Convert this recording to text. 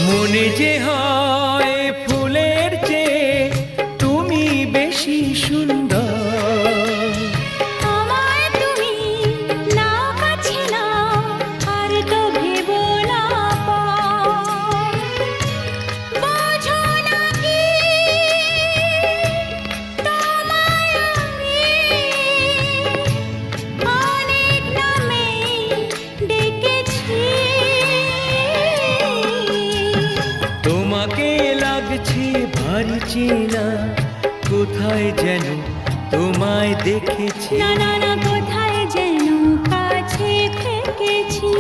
মনে যে হয় ফুলের চেয়ে তুমি বেশি সুন্দর। আমায় তুমি নাও কাছে নাও, আর তো ভেবো না পর। বোঝো না কি তোমায় আমি অনেক নামে ডেকেছি। তোমাকে লাগছে ভারী চেনা, কোথায় যেন তোমায় দেখেছি। না না না, কোথায় যেন কাছে থেকেছি।